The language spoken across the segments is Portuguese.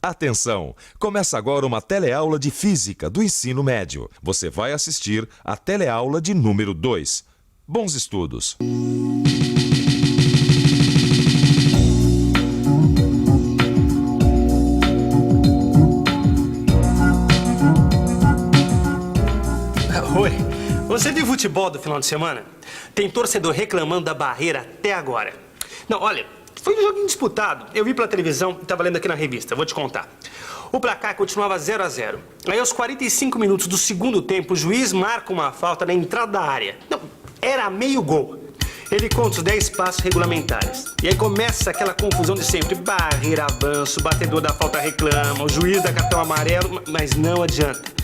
Atenção! Começa agora uma teleaula de Física do ensino médio. Você vai assistir a teleaula de número 2. Bons estudos! Oi, você viu futebol do final de semana? Tem torcedor reclamando da barreira até agora. Não, olha, foi um joguinho disputado. Eu vi pela televisão e estava lendo aqui na revista, vou te contar. O placar continuava 0-0. Aí aos 45 minutos do segundo tempo, o juiz marca uma falta na entrada da área. Não, era meio gol. Ele conta os 10 passos regulamentares. E aí começa aquela confusão de sempre. Barreira, avanço, batedor da falta reclama, o juiz dá cartão amarelo, mas não adianta.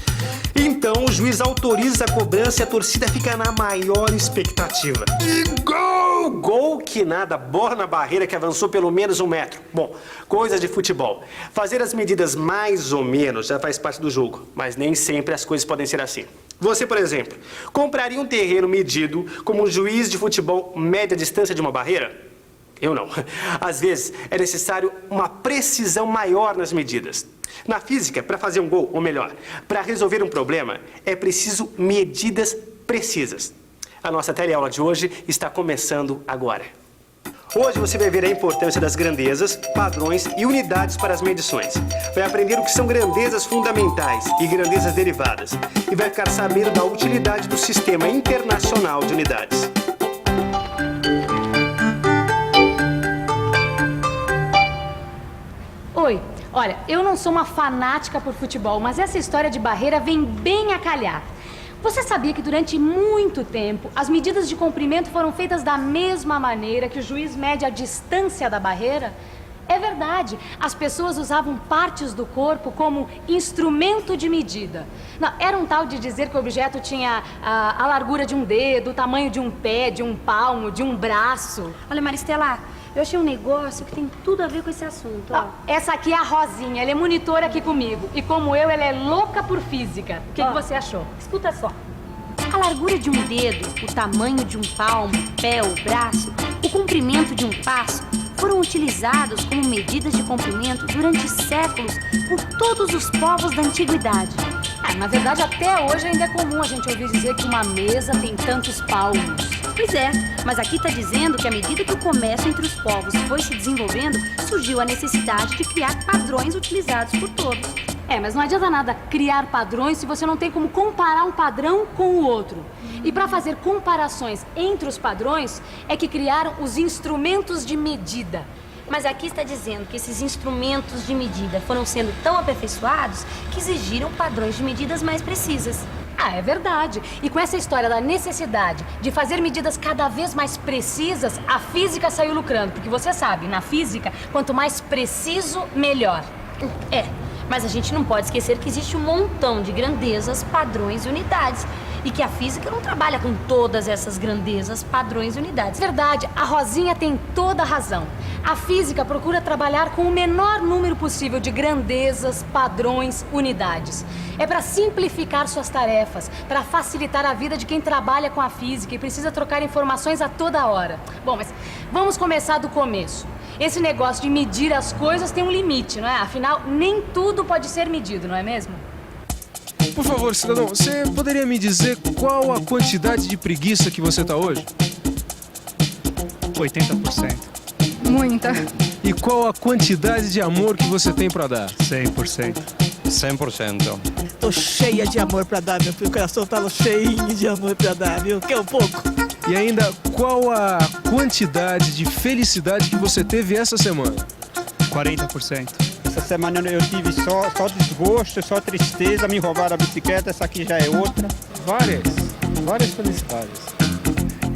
Então o juiz autoriza a cobrança e a torcida fica na maior expectativa. E gol! Gol que nada, bola na barreira que avançou pelo menos 1 metro. Bom, coisas de futebol. Fazer as medidas mais ou menos já faz parte do jogo, mas nem sempre as coisas podem ser assim. Você, por exemplo, compraria um terreno medido como um juiz de futebol mede a distância de uma barreira? Eu não. Às vezes é necessário uma precisão maior nas medidas. Na física, para fazer um gol, ou melhor, para resolver um problema, é preciso medidas precisas. A nossa teleaula de hoje está começando agora. Hoje você vai ver a importância das grandezas, padrões e unidades para as medições. Vai aprender o que são grandezas fundamentais e grandezas derivadas. E vai ficar sabendo da utilidade do Sistema Internacional de Unidades. Oi, olha, eu não sou uma fanática por futebol, mas essa história de barreira vem bem a calhar. Você sabia que durante muito tempo as medidas de comprimento foram feitas da mesma maneira que o juiz mede a distância da barreira? É verdade, as pessoas usavam partes do corpo como instrumento de medida. Não, era um tal de dizer que o objeto tinha a largura de um dedo, o tamanho de um pé, de um palmo, de um braço. Olha, Maristela, eu achei um negócio que tem tudo a ver com esse assunto. Ó. Essa aqui é a Rosinha, ela é monitora aqui comigo. E como eu, ela é louca por física. O que você achou? Escuta só. A largura de um dedo, o tamanho de um palmo, pé ou braço, o comprimento de um passo foram utilizados como medidas de comprimento durante séculos por todos os povos da antiguidade. Na verdade, até hoje ainda é comum a gente ouvir dizer que uma mesa tem tantos palmos. Pois é, mas aqui está dizendo que à medida que o comércio entre os povos foi se desenvolvendo, surgiu a necessidade de criar padrões utilizados por todos. Mas não adianta nada criar padrões se você não tem como comparar um padrão com o outro. E para fazer comparações entre os padrões, é que criaram os instrumentos de medida. Mas aqui está dizendo que esses instrumentos de medida foram sendo tão aperfeiçoados que exigiram padrões de medidas mais precisas. É verdade. E com essa história da necessidade de fazer medidas cada vez mais precisas, a física saiu lucrando. Porque você sabe, na física, quanto mais preciso, melhor. Mas a gente não pode esquecer que existe um montão de grandezas, padrões e unidades. E que a física não trabalha com todas essas grandezas, padrões e unidades. Verdade, a Rosinha tem toda a razão. A física procura trabalhar com o menor número possível de grandezas, padrões, unidades. É para simplificar suas tarefas, para facilitar a vida de quem trabalha com a física e precisa trocar informações a toda hora. Bom, mas vamos começar do começo. Esse negócio de medir as coisas tem um limite, não é? Afinal, nem tudo pode ser medido, não é mesmo? Por favor, cidadão, você poderia me dizer qual a quantidade de preguiça que você tá hoje? 80%. Muita. E qual a quantidade de amor que você tem pra dar? 100%. 100%. Tô cheia de amor pra dar, meu filho. O coração tava cheinho de amor pra dar, viu? Quer um pouco? E ainda, qual a quantidade de felicidade que você teve essa semana? 40%. Essa semana eu tive só desgosto, só tristeza, me roubaram a bicicleta, essa aqui já é outra. Várias felicidades.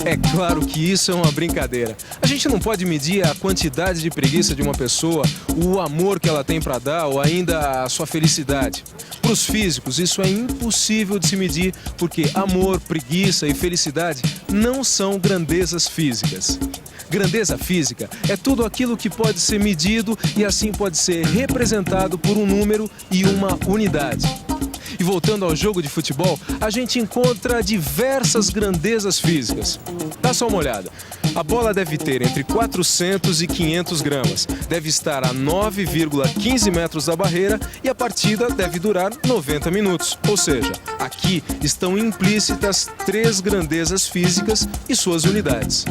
É claro que isso é uma brincadeira. A gente não pode medir a quantidade de preguiça de uma pessoa, o amor que ela tem pra dar ou ainda a sua felicidade. Para os físicos, isso é impossível de se medir porque amor, preguiça e felicidade não são grandezas físicas. Grandeza física é tudo aquilo que pode ser medido e assim pode ser representado por um número e uma unidade. E voltando ao jogo de futebol, a gente encontra diversas grandezas físicas. Dá só uma olhada. A bola deve ter entre 400 e 500 gramas, deve estar a 9,15 metros da barreira e a partida deve durar 90 minutos. Ou seja, aqui estão implícitas 3 grandezas físicas e suas unidades.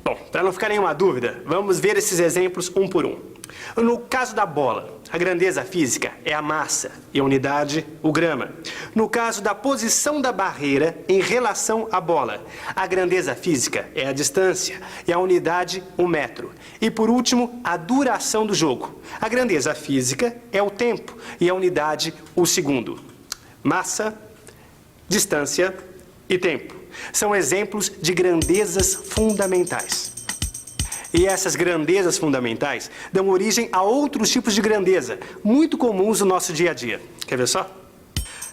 Bom, para não ficar nenhuma dúvida, vamos ver esses exemplos um por um. No caso da bola, a grandeza física é a massa e a unidade, o grama. No caso da posição da barreira em relação à bola, a grandeza física é a distância e a unidade, o metro. E por último, a duração do jogo. A grandeza física é o tempo e a unidade, o segundo. Massa, distância e tempo são exemplos de grandezas fundamentais. E essas grandezas fundamentais dão origem a outros tipos de grandeza, muito comuns no nosso dia a dia. Quer ver só?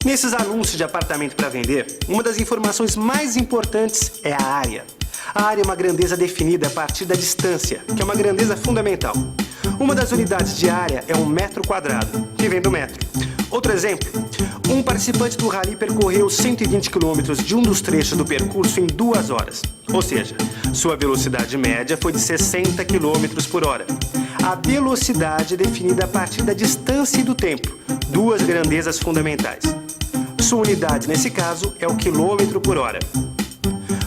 Nesses anúncios de apartamento para vender, uma das informações mais importantes é a área. A área é uma grandeza definida a partir da distância, que é uma grandeza fundamental. Uma das unidades de área é 1 metro quadrado, que vem do metro. Outro exemplo, um participante do rally percorreu 120 km de um dos trechos do percurso em 2 horas. Ou seja, sua velocidade média foi de 60 km por hora. A velocidade é definida a partir da distância e do tempo, 2 grandezas fundamentais. Sua unidade, nesse caso, é o quilômetro por hora.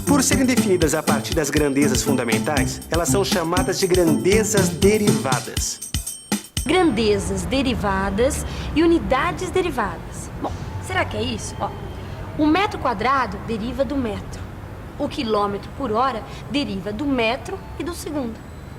Por serem definidas a partir das grandezas fundamentais, elas são chamadas de grandezas derivadas. Grandezas derivadas e unidades derivadas. Bom, será que é isso? Ó, o metro quadrado deriva do metro. O quilômetro por hora deriva do metro e do segundo.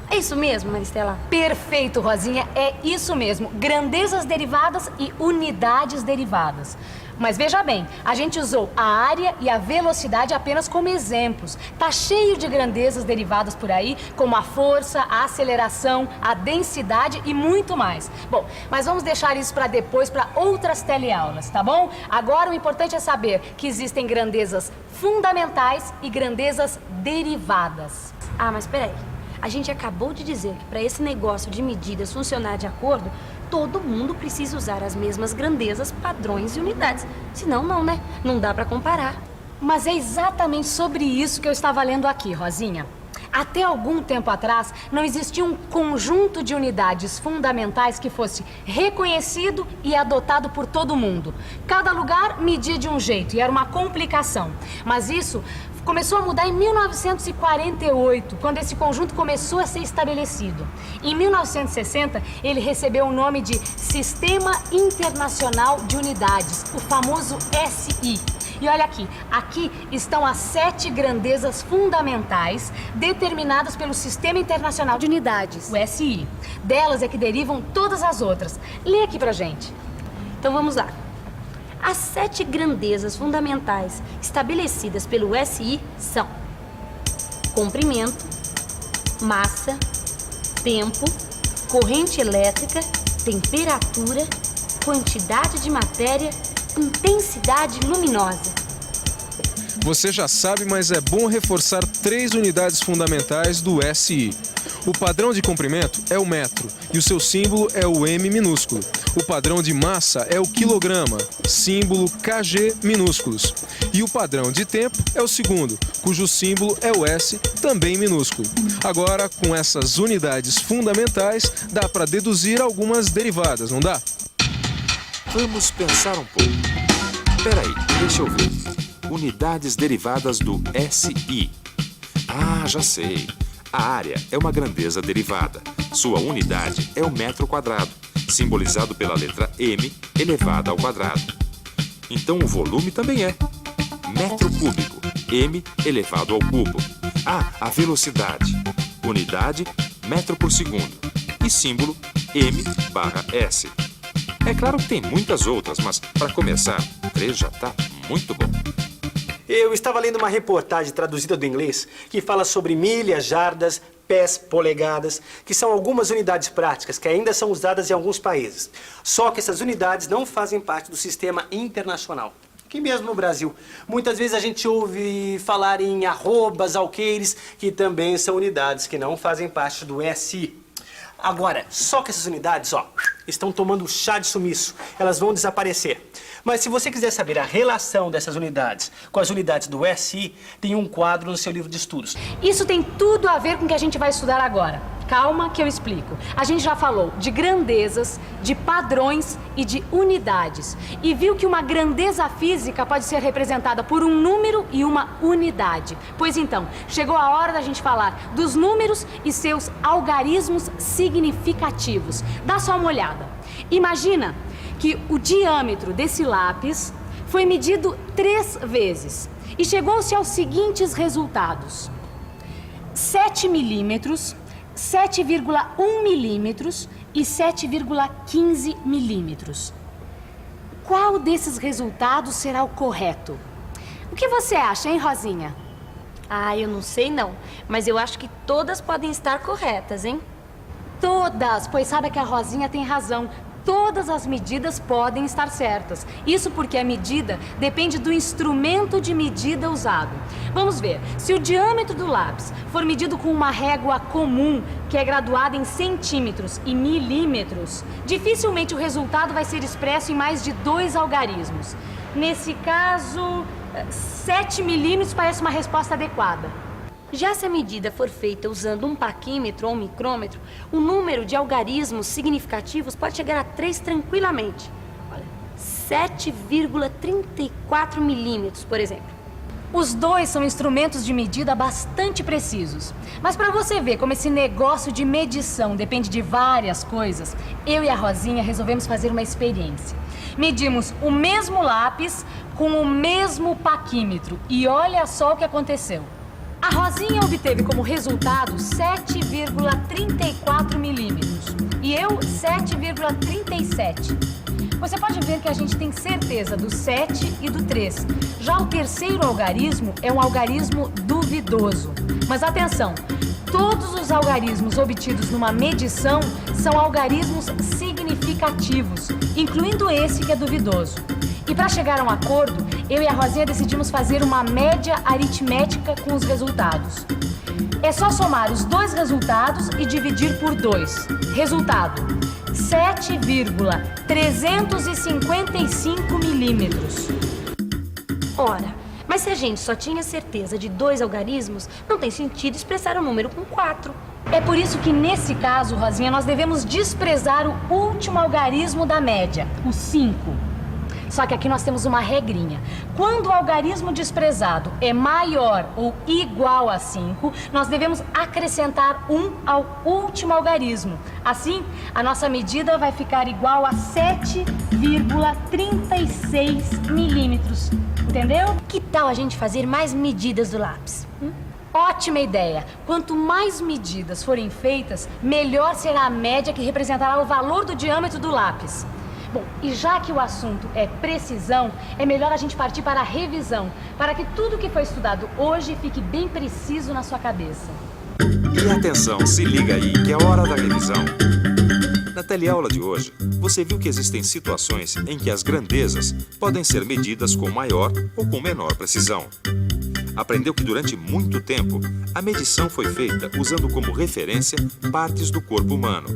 É isso mesmo, Maristela? Perfeito, Rosinha, é isso mesmo. Grandezas derivadas e unidades derivadas. Mas veja bem, a gente usou a área e a velocidade apenas como exemplos. Tá cheio de grandezas derivadas por aí, como a força, a aceleração, a densidade e muito mais. Bom, mas vamos deixar isso para depois, para outras teleaulas, tá bom? Agora o importante é saber que existem grandezas fundamentais e grandezas derivadas. Ah, mas peraí. A gente acabou de dizer que para esse negócio de medidas funcionar de acordo, todo mundo precisa usar as mesmas grandezas, padrões e unidades. Senão não, né? Não dá para comparar. Mas é exatamente sobre isso que eu estava lendo aqui, Rosinha. Até algum tempo atrás, não existia um conjunto de unidades fundamentais que fosse reconhecido e adotado por todo mundo. Cada lugar media de um jeito e era uma complicação. Mas isso começou a mudar em 1948, quando esse conjunto começou a ser estabelecido. Em 1960, ele recebeu o nome de Sistema Internacional de Unidades, o famoso SI. E olha aqui estão as 7 grandezas fundamentais determinadas pelo Sistema Internacional de Unidades, o SI. Delas é que derivam todas as outras. Lê aqui pra gente. Então vamos lá. As 7 grandezas fundamentais estabelecidas pelo SI são comprimento, massa, tempo, corrente elétrica, temperatura, quantidade de matéria, intensidade luminosa. Você já sabe, mas é bom reforçar 3 unidades fundamentais do SI. O padrão de comprimento é o metro e o seu símbolo é o M minúsculo. O padrão de massa é o quilograma, símbolo KG minúsculos. E o padrão de tempo é o segundo, cujo símbolo é o S, também minúsculo. Agora, com essas unidades fundamentais, dá para deduzir algumas derivadas, não dá? Vamos pensar um pouco. Peraí, deixa eu ver. Unidades derivadas do SI. Ah, já sei. A área é uma grandeza derivada. Sua unidade é o metro quadrado, simbolizado pela letra M elevada ao quadrado. Então o volume também é metro cúbico, M elevado ao cubo. Ah, a velocidade. Unidade, metro por segundo. E símbolo, M/S. É claro que tem muitas outras, mas para começar, 3 já está muito bom. Eu estava lendo uma reportagem traduzida do inglês que fala sobre milhas, jardas, pés, polegadas, que são algumas unidades práticas que ainda são usadas em alguns países. Só que essas unidades não fazem parte do sistema internacional. Aqui mesmo no Brasil, muitas vezes a gente ouve falar em arrobas, alqueires, que também são unidades que não fazem parte do SI. Agora, só que essas unidades, estão tomando chá de sumiço. Elas vão desaparecer. Mas se você quiser saber a relação dessas unidades com as unidades do SI, tem um quadro no seu livro de estudos. Isso tem tudo a ver com o que a gente vai estudar agora. Calma que eu explico. A gente já falou de grandezas, de padrões e de unidades. E viu que uma grandeza física pode ser representada por um número e uma unidade. Pois então, chegou a hora da gente falar dos números e seus algarismos significativos. Dá só uma olhada. Imagina que o diâmetro desse lápis foi medido 3 vezes e chegou-se aos seguintes resultados: 7 milímetros, 7,1 milímetros e 7,15 milímetros. Qual desses resultados será o correto? O que você acha, hein, Rosinha? Ah, eu não sei não, mas eu acho que todas podem estar corretas, hein? Todas, pois sabe que a Rosinha tem razão. Todas as medidas podem estar certas. Isso porque a medida depende do instrumento de medida usado. Vamos ver, se o diâmetro do lápis for medido com uma régua comum, que é graduada em centímetros e milímetros, dificilmente o resultado vai ser expresso em mais de 2 algarismos. Nesse caso, 7 milímetros parece uma resposta adequada. Já se a medida for feita usando um paquímetro ou um micrômetro, o número de algarismos significativos pode chegar a 3 tranquilamente. Olha, 7,34 milímetros, por exemplo. Os dois são instrumentos de medida bastante precisos. Mas para você ver como esse negócio de medição depende de várias coisas, eu e a Rosinha resolvemos fazer uma experiência. Medimos o mesmo lápis com o mesmo paquímetro e olha só o que aconteceu. A Rosinha obteve como resultado 7,34 milímetros e eu 7,37. Você pode ver que a gente tem certeza do 7 e do 3. Já o terceiro algarismo é um algarismo duvidoso. Mas atenção, todos os algarismos obtidos numa medição são algarismos significativos, incluindo esse que é duvidoso. E para chegar a um acordo, eu e a Rosinha decidimos fazer uma média aritmética com os resultados. É só somar os 2 resultados e dividir por 2. Resultado: 7,355 milímetros. Ora, mas se a gente só tinha certeza de 2 algarismos, não tem sentido expressar o número com 4. É por isso que, nesse caso, Rosinha, nós devemos desprezar o último algarismo da média, o 5. Só que aqui nós temos uma regrinha. Quando o algarismo desprezado é maior ou igual a 5, nós devemos acrescentar 1 ao último algarismo. Assim, a nossa medida vai ficar igual a 7,36 milímetros. Entendeu? Que tal a gente fazer mais medidas do lápis? Ótima ideia! Quanto mais medidas forem feitas, melhor será a média que representará o valor do diâmetro do lápis. Bom, e já que o assunto é precisão, é melhor a gente partir para a revisão, para que tudo que foi estudado hoje fique bem preciso na sua cabeça. E atenção, se liga aí que é hora da revisão. Na teleaula de hoje, você viu que existem situações em que as grandezas podem ser medidas com maior ou com menor precisão. Aprendeu que durante muito tempo, a medição foi feita usando como referência partes do corpo humano.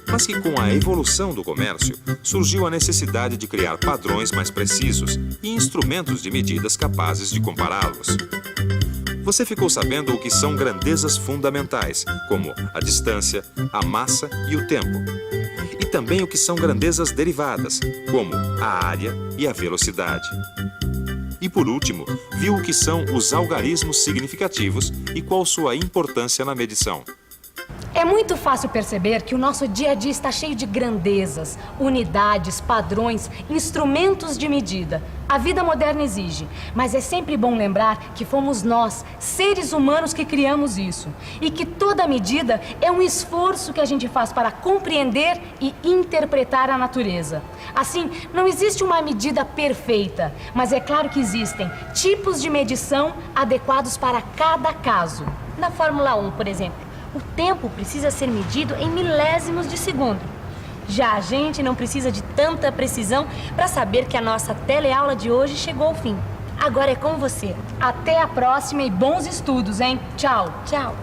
Mas que com a evolução do comércio, surgiu a necessidade de criar padrões mais precisos e instrumentos de medidas capazes de compará-los. Você ficou sabendo o que são grandezas fundamentais, como a distância, a massa e o tempo. E também o que são grandezas derivadas, como a área e a velocidade. E por último, viu o que são os algarismos significativos e qual sua importância na medição. É muito fácil perceber que o nosso dia a dia está cheio de grandezas, unidades, padrões, instrumentos de medida. A vida moderna exige, mas é sempre bom lembrar que fomos nós, seres humanos, que criamos isso. E que toda medida é um esforço que a gente faz para compreender e interpretar a natureza. Assim, não existe uma medida perfeita, mas é claro que existem tipos de medição adequados para cada caso. Na Fórmula 1, por exemplo, o tempo precisa ser medido em milésimos de segundo. Já a gente não precisa de tanta precisão para saber que a nossa teleaula de hoje chegou ao fim. Agora é com você. Até a próxima e bons estudos, hein? Tchau. Tchau.